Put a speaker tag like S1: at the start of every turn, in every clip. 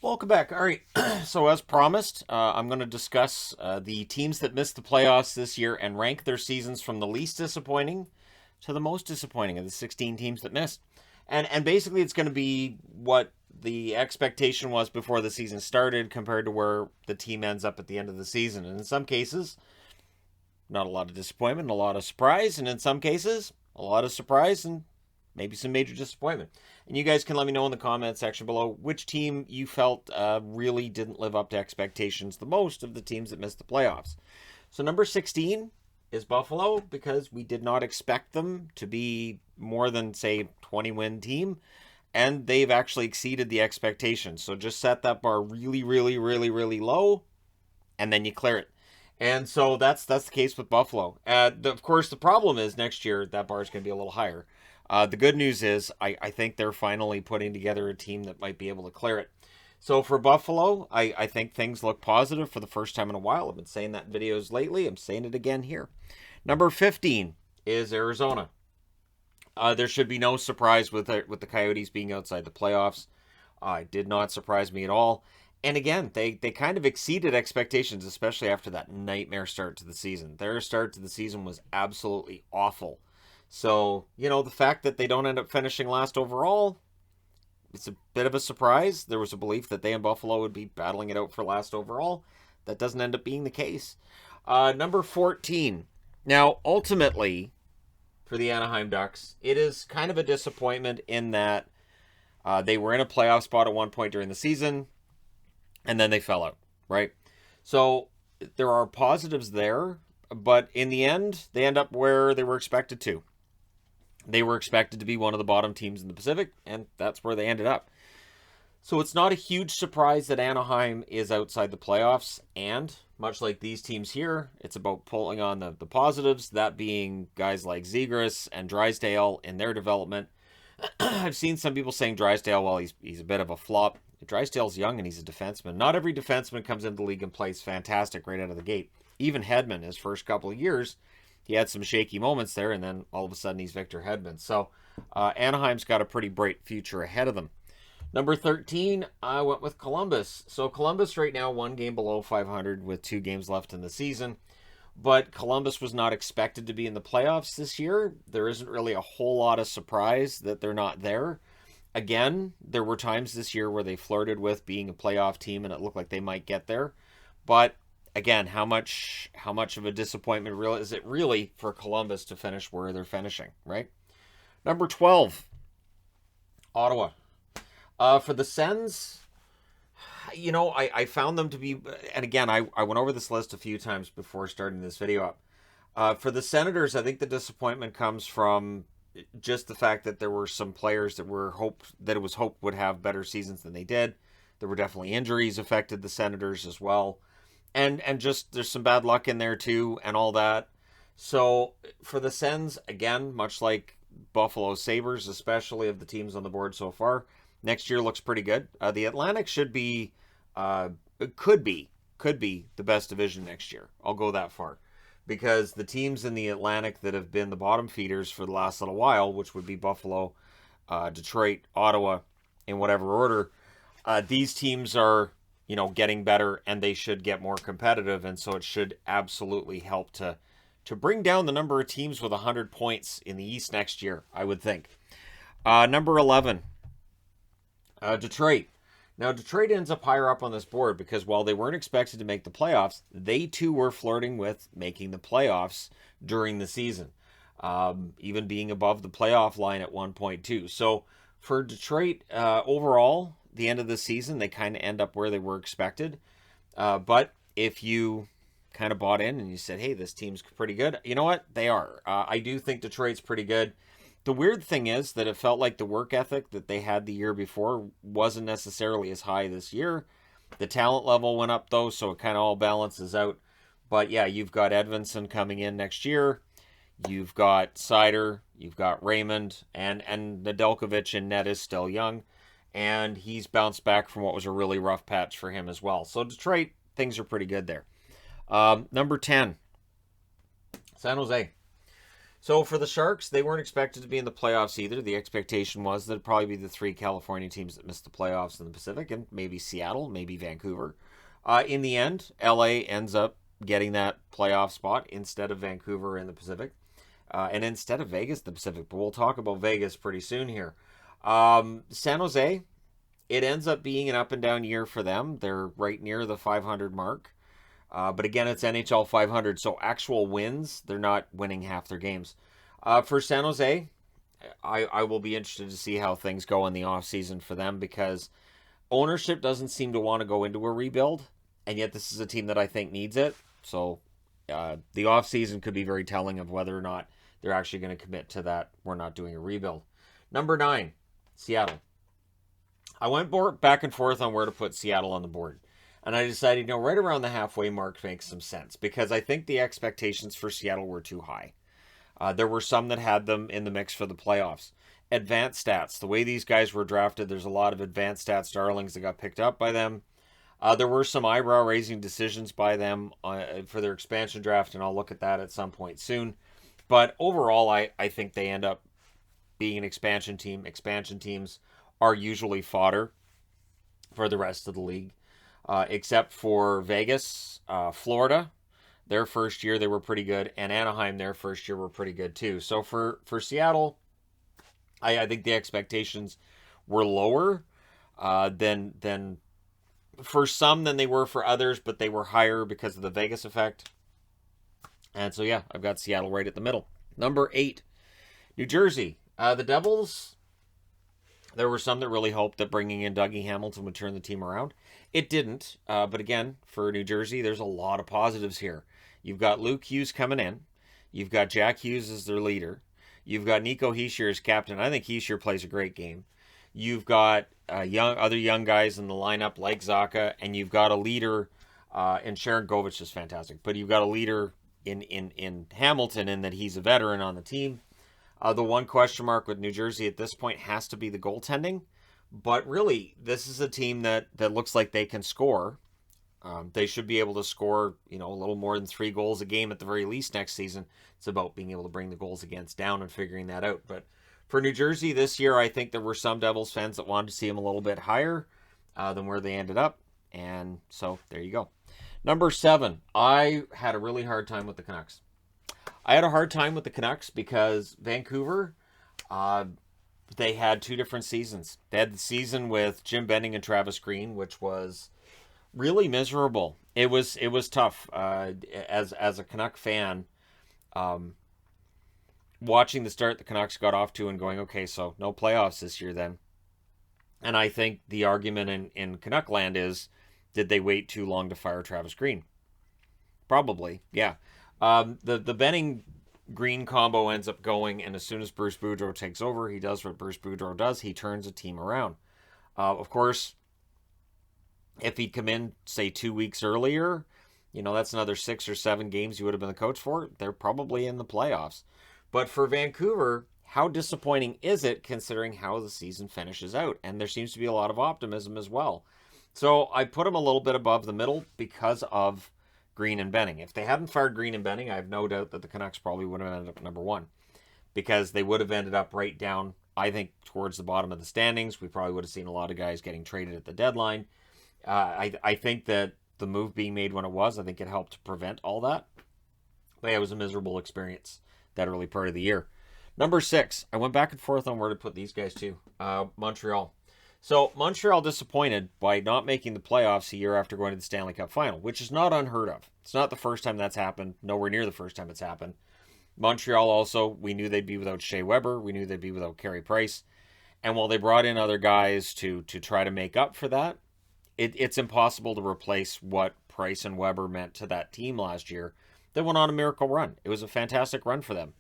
S1: Welcome back. All right. So, as promised, I'm going to discuss the teams that missed the playoffs this year and rank their seasons from the least disappointing to the most disappointing of the 16 teams that missed. And basically, it's going to be what the expectation was before the season started compared to where the team ends up at the end of the season. And in some cases, not a lot of disappointment, a lot of surprise. And in some cases, a lot of surprise and maybe some major disappointment. And you guys can let me know in the comment section below which team you felt really didn't live up to expectations the most of the teams that missed the playoffs. So number 16 is Buffalo, because we did not expect them to be more than, say, 20-win team. And they've actually exceeded the expectations. So just set that bar really, really, really, really low, and then you clear it. And so that's the case with Buffalo. Of course, the problem is next year that bar is going to be a little higher. The good news is I think they're finally putting together a team that might be able to clear it. So for Buffalo, I think things look positive for the first time in a while. I've been saying that in videos lately. I'm saying it again here. Number 15 is Arizona. There should be no surprise with the Coyotes being outside the playoffs. It did not surprise me at all. And again, they kind of exceeded expectations, especially after that nightmare start to the season. Their start to the season was absolutely awful. So, the fact that they don't end up finishing last overall, it's a bit of a surprise. There was a belief that they and Buffalo would be battling it out for last overall. That doesn't end up being the case. Number 14. Now, ultimately, for the Anaheim Ducks, it is kind of a disappointment in that they were in a playoff spot at one point during the season, and then they fell out, right? So there are positives there, but in the end, they end up where they were expected to. They were expected to be one of the bottom teams in the Pacific, and that's where they ended up. So it's not a huge surprise that Anaheim is outside the playoffs, and much like these teams here, it's about pulling on the positives, that being guys like Zegras and Drysdale in their development. I've seen some people saying Drysdale, well, he's a bit of a flop. Drysdale's young and he's a defenseman. Not every defenseman comes into the league and plays fantastic right out of the gate. Even Hedman, his first couple of years, he had some shaky moments there, and then all of a sudden he's Victor Hedman. So Anaheim's got a pretty bright future ahead of them. Number 13, I went with Columbus. So Columbus right now, one game below 500 with 2 games left in the season. But Columbus was not expected to be in the playoffs this year. There isn't really a whole lot of surprise that they're not there. Again, there were times this year where they flirted with being a playoff team and it looked like they might get there. But again, how much of a disappointment is it really for Columbus to finish where they're finishing, right? Number 12, Ottawa. For the Sens, I found them to be, and again, I went over this list a few times before starting this video up. For the Senators, I think the disappointment comes from just the fact that there were some players that it was hoped would have better seasons than they did. There were definitely injuries affected the Senators as well. And just there's some bad luck in there too and all that. So for the Sens, again, much like Buffalo Sabres, especially of the teams on the board so far, next year looks pretty good. The Atlantic could be the best division next year. I'll go that far. Because the teams in the Atlantic that have been the bottom feeders for the last little while, which would be Buffalo, Detroit, Ottawa, in whatever order, these teams are, getting better and they should get more competitive. And so it should absolutely help to bring down the number of teams with 100 points in the East next year, I would think. Number 11, Detroit. Now, Detroit ends up higher up on this board because while they weren't expected to make the playoffs, they too were flirting with making the playoffs during the season, even being above the playoff line at 1.2. So for Detroit, overall, the end of the season, they kind of end up where they were expected. But if you kind of bought in and you said, hey, this team's pretty good, you know what? They are. I do think Detroit's pretty good. The weird thing is that it felt like the work ethic that they had the year before wasn't necessarily as high this year. The talent level went up, though, so it kind of all balances out. But, yeah, you've got Edvinsson coming in next year. You've got Seider. You've got Raymond. And Nedeljkovic in net is still young. And he's bounced back from what was a really rough patch for him as well. So, Detroit, things are pretty good there. Number 10, San Jose. So for the Sharks, they weren't expected to be in the playoffs either. The expectation was that it'd probably be the three California teams that missed the playoffs in the Pacific, and maybe Seattle, maybe Vancouver. In the end, LA ends up getting that playoff spot instead of Vancouver in the Pacific, and instead of Vegas in the Pacific. But we'll talk about Vegas pretty soon here. San Jose, it ends up being an up and down year for them. They're right near the 500 mark. But again, it's NHL 500, so actual wins, they're not winning half their games. For San Jose, I will be interested to see how things go in the offseason for them, because ownership doesn't seem to want to go into a rebuild, and yet this is a team that I think needs it. So the offseason could be very telling of whether or not they're actually going to commit to that. We're not doing a rebuild. Number 9, Seattle. I went back and forth on where to put Seattle on the board. And I decided, right around the halfway mark makes some sense, because I think the expectations for Seattle were too high. There were some that had them in the mix for the playoffs. Advanced stats, the way these guys were drafted, there's a lot of advanced stats darlings that got picked up by them. There were some eyebrow-raising decisions by them for their expansion draft, and I'll look at that at some point soon. But overall, I think they end up being an expansion team. Expansion teams are usually fodder for the rest of the league. Except for Vegas, Florida, their first year they were pretty good, and Anaheim, their first year, were pretty good too. So for Seattle, I think the expectations were lower than for some than they were for others, but they were higher because of the Vegas effect. And so yeah, I've got Seattle right at the middle. Number 8, New Jersey. The Devils, there were some that really hoped that bringing in Dougie Hamilton would turn the team around. It didn't, but again, for New Jersey, there's a lot of positives here. You've got Luke Hughes coming in. You've got Jack Hughes as their leader. You've got Nico Hischier as captain. I think Hischier plays a great game. You've got other young guys in the lineup like Zacha, and you've got a leader, and Sharon Govich is fantastic, but you've got a leader in Hamilton in that he's a veteran on the team. The one question mark with New Jersey at this point has to be the goaltending. But really, this is a team that looks like they can score. They should be able to score, a little more than 3 goals a game at the very least next season. It's about being able to bring the goals against down and figuring that out. But for New Jersey this year, I think there were some Devils fans that wanted to see them a little bit higher than where they ended up. And so there you go. Number 7, I had a really hard time with the Canucks. I had a hard time with the Canucks because Vancouver, they had 2 different seasons. They had the season with Jim Benning and Travis Green, which was really miserable. It was tough as a Canuck fan, watching the start the Canucks got off to and going, okay, so no playoffs this year then. And I think the argument in Canuck land is, did they wait too long to fire Travis Green? Probably, yeah. The Benning Green combo ends up going, and as soon as Bruce Boudreau takes over, he does what Bruce Boudreau does. He turns a team around. Of course, if he'd come in, say, 2 weeks earlier, that's another 6 or 7 games he would have been the coach for. They're probably in the playoffs. But for Vancouver, how disappointing is it considering how the season finishes out? And there seems to be a lot of optimism as well. So I put him a little bit above the middle because of Green and Benning. If they hadn't fired Green and Benning, I have no doubt that the Canucks probably would have ended up number 1, because they would have ended up right down, I think, towards the bottom of the standings. We probably would have seen a lot of guys getting traded at the deadline. I think that the move being made when it was, I think it helped to prevent all that. But yeah, it was a miserable experience that early part of the year. Number 6, I went back and forth on where to put these guys too. Montreal. So Montreal disappointed by not making the playoffs a year after going to the Stanley Cup final, which is not unheard of. It's not the first time that's happened, nowhere near the first time it's happened. Montreal also, we knew they'd be without Shea Weber. We knew they'd be without Carey Price. And while they brought in other guys to try to make up for that, it's impossible to replace what Price and Weber meant to that team last year. They went on a miracle run. It was a fantastic run for them.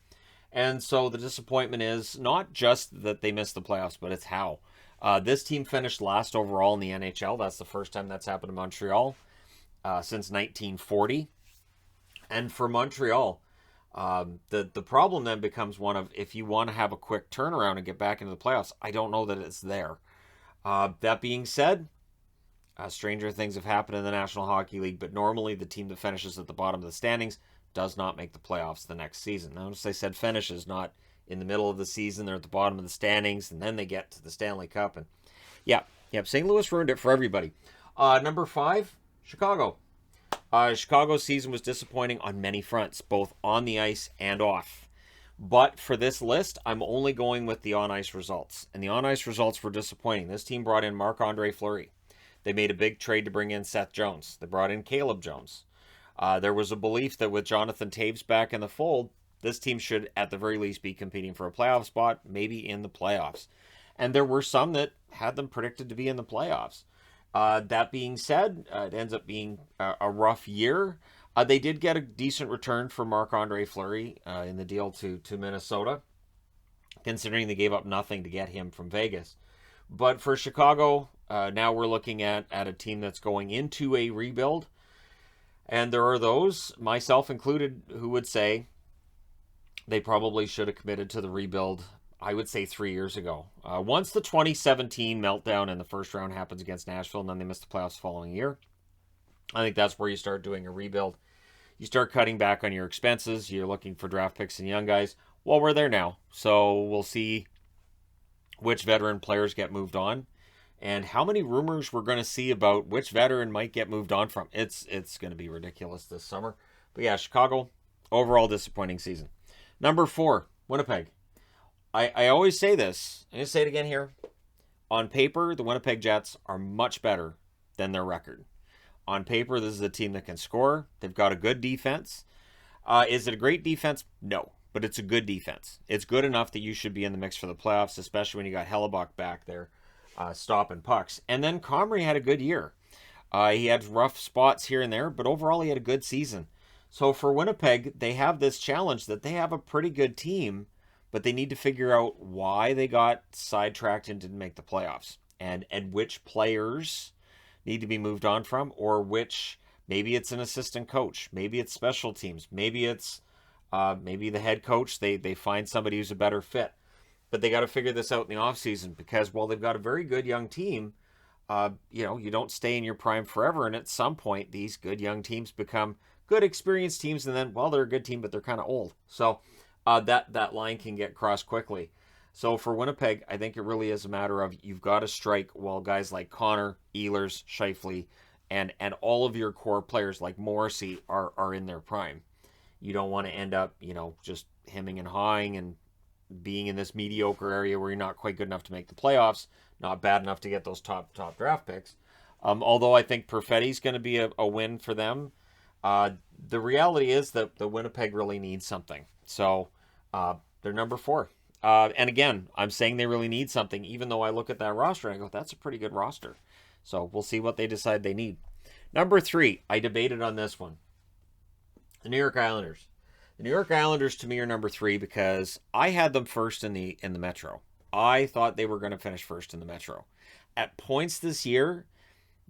S1: And so the disappointment is not just that they missed the playoffs, but it's how. This team finished last overall in the NHL. That's the first time that's happened to Montreal since 1940. And for Montreal, the problem then becomes one of, if you want to have a quick turnaround and get back into the playoffs, I don't know that it's there. That being said, stranger things have happened in the National Hockey League, but normally the team that finishes at the bottom of the standings does not make the playoffs the next season. Notice I said finishes, not in the middle of the season. They're at the bottom of the standings, and then they get to the Stanley Cup. And St. Louis ruined it for everybody. Number 5, Chicago. Chicago's season was disappointing on many fronts, both on the ice and off. But for this list, I'm only going with the on-ice results. And the on-ice results were disappointing. This team brought in Marc-Andre Fleury. They made a big trade to bring in Seth Jones. They brought in Caleb Jones. There was a belief that with Jonathan Toews back in the fold, this team should at the very least be competing for a playoff spot, maybe in the playoffs. And there were some that had them predicted to be in the playoffs. That being said, it ends up being a rough year. They did get a decent return for Marc-Andre Fleury in the deal to Minnesota, considering they gave up nothing to get him from Vegas. But for Chicago, now we're looking at a team that's going into a rebuild. And there are those, myself included, who would say they probably should have committed to the rebuild, I would say 3 years ago. Once the 2017 meltdown in the first round happens against Nashville, and then they miss the playoffs the following year, I think that's where you start doing a rebuild. You start cutting back on your expenses. You're looking for draft picks and young guys. Well, we're there now. So we'll see which veteran players get moved on and how many rumors we're going to see about which veteran might get moved on from. It's going to be ridiculous this summer. But yeah, Chicago, overall disappointing season. Number 4, Winnipeg. I always say this. I'm going to say it again here. On paper, the Winnipeg Jets are much better than their record. On paper, this is a team that can score. They've got a good defense. Is it a great defense? No, but it's a good defense. It's good enough that you should be in the mix for the playoffs, especially when you got Hellebuck back there stopping pucks. And then Comrie had a good year. He had rough spots here and there, but overall he had a good season. So for Winnipeg, they have this challenge that they have a pretty good team, but they need to figure out why they got sidetracked and didn't make the playoffs, and which players need to be moved on from, or which, maybe it's an assistant coach, maybe it's special teams, maybe it's maybe the head coach, they find somebody who's a better fit. But they got to figure this out in the offseason, because while they've got a very good young team, you don't stay in your prime forever, and at some point these good young teams become good experienced teams, and then, well, they're a good team, but they're kind of old. So that line can get crossed quickly. So for Winnipeg, I think it really is a matter of you've got to strike while guys like Connor, Ehlers, Scheifele, and all of your core players like Morrissey are in their prime. You don't want to end up, just hemming and hawing and being in this mediocre area where you're not quite good enough to make the playoffs, not bad enough to get those top draft picks. Although I think Perfetti's going to be a win for them. The reality is that the Winnipeg really needs something. So they're number 4. And again, I'm saying they really need something, even though I look at that roster and I go, that's a pretty good roster. So we'll see what they decide they need. Number 3, I debated on this one. The New York Islanders. The New York Islanders to me are number 3 because I had them first in the Metro. I thought they were going to finish first in the Metro. At points this year,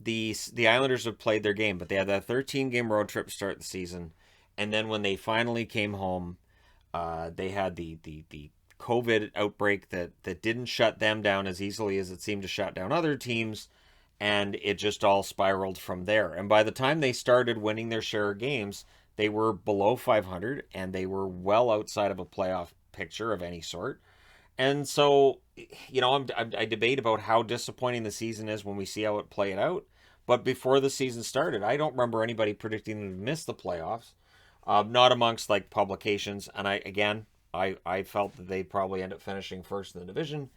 S1: the Islanders have played their game, but they had that 13-game road trip to start the season. And then when they finally came home, they had the COVID outbreak that didn't shut them down as easily as it seemed to shut down other teams, and it just all spiraled from there. And by the time they started winning their share of games, they were below 500, and they were well outside of a playoff picture of any sort. And so, I debate about how disappointing the season is when we see how it played out. But before the season started, I don't remember anybody predicting them to miss the playoffs, not amongst like publications. And I felt that they'd probably end up finishing first in the division,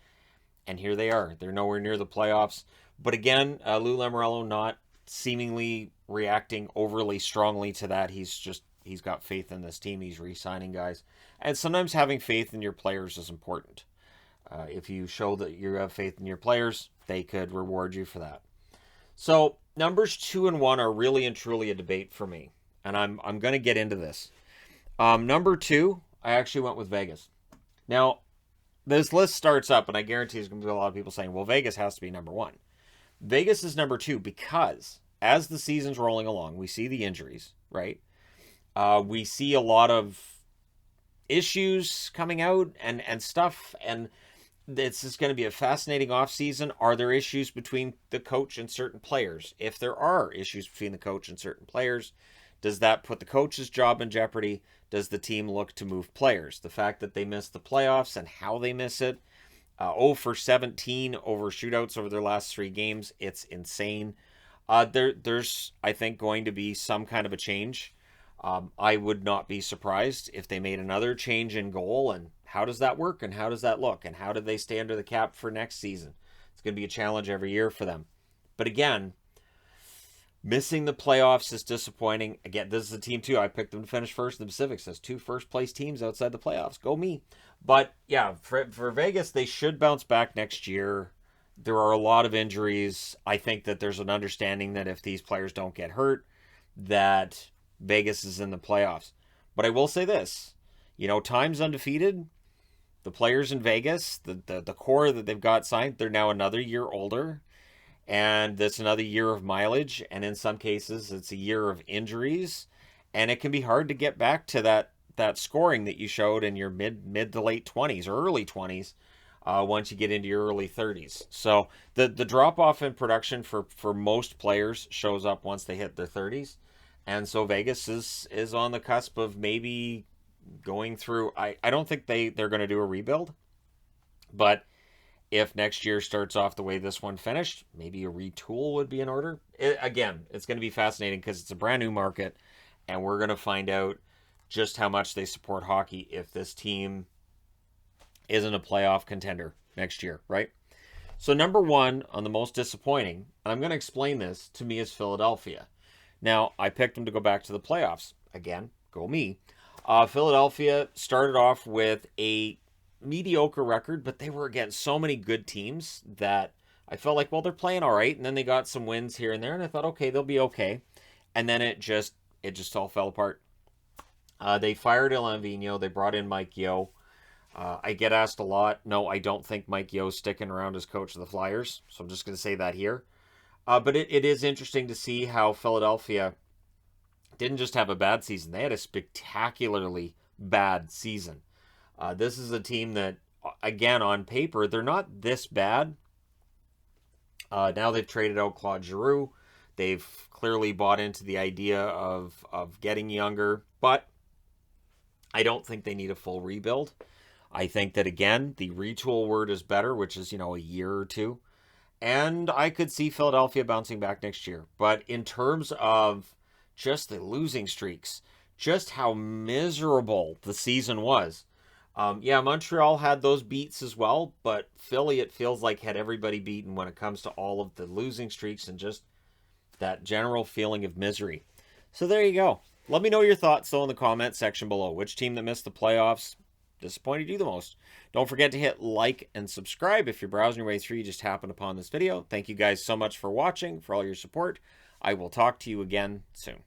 S1: and here they are. They're nowhere near the playoffs. But again, Lou Lamoriello not seemingly reacting overly strongly to that. He's got faith in this team. He's re-signing guys. And sometimes having faith in your players is important. If you show that you have faith in your players, they could reward you for that. So numbers 2 and 1 are really and truly a debate for me. And I'm going to get into this. Number 2, I actually went with Vegas. Now, this list starts up, and I guarantee there's going to be a lot of people saying, well, Vegas has to be number 1. Vegas is number 2 because as the season's rolling along, we see the injuries, right? We see a lot of issues coming out and stuff, and it's just going to be a fascinating offseason. Are there issues between the coach and certain players? If there are issues between the coach and certain players,
S2: Does that put the coach's job in jeopardy? Does the team look to move players? The fact that they missed the playoffs and how they miss it, 0 for 17 over shootouts over their last 3 games, it's insane. There's, I think, going to be some kind of a change. I would not be surprised if they made another change in goal. And how does that work? And how does that look? And how do they stay under the cap for next season? It's going to be a challenge every year for them. But again, missing the playoffs is disappointing. Again, this is a team too. I picked them to finish first in the Pacific. Says 2 first-place teams outside the playoffs. Go me. But yeah, for Vegas, they should bounce back next year. There are a lot of injuries. I think that there's an understanding that if these players don't get hurt, that Vegas is in the playoffs. But I will say this, time's undefeated. The players in Vegas, the core that they've got signed, they're now another year older. And that's another year of mileage. And in some cases, it's a year of injuries. And it can be hard to get back to that scoring that you showed in your mid to late 20s or early 20s once you get into your early 30s. So the drop-off in production for most players shows up once they hit their 30s. And so Vegas is on the cusp of maybe going through. I don't think they're going to do a rebuild. But if next year starts off the way this one finished, maybe a retool would be in order. Again, it's going to be fascinating because it's a brand new market. And we're going to find out just how much they support hockey if this team isn't a playoff contender next year, right? So number one on the most disappointing, and I'm going to explain this, to me is Philadelphia. Now, I picked them to go back to the playoffs. Again, go me. Philadelphia started off with a mediocre record, but they were against so many good teams that I felt like, well, they're playing all right. And then they got some wins here and there, and I thought, okay, they'll be okay. And then it just all fell apart. They fired Elanvino. They brought in Mike Yeo. I get asked a lot. No, I don't think Mike Yeo's sticking around as coach of the Flyers. So I'm just going to say that here. But it is interesting to see how Philadelphia didn't just have a bad season. They had a spectacularly bad season. This is a team that, again, on paper, they're not this bad. Now they've traded out Claude Giroux. They've clearly bought into the idea of getting younger. But I don't think they need a full rebuild. I think that, again, the retool word is better, which is, a year or two. And I could see Philadelphia bouncing back next year. But in terms of just the losing streaks, just how miserable the season was. Montreal had those beats as well, but Philly, it feels like, had everybody beaten when it comes to all of the losing streaks and just that general feeling of misery. So there you go. Let me know your thoughts, though, in the comment section below. Which team that missed the playoffs disappointed you the most? Don't forget to hit like and subscribe if you're browsing your way through. You just happened upon this video. Thank you guys so much for watching, for all your support. I will talk to you again soon.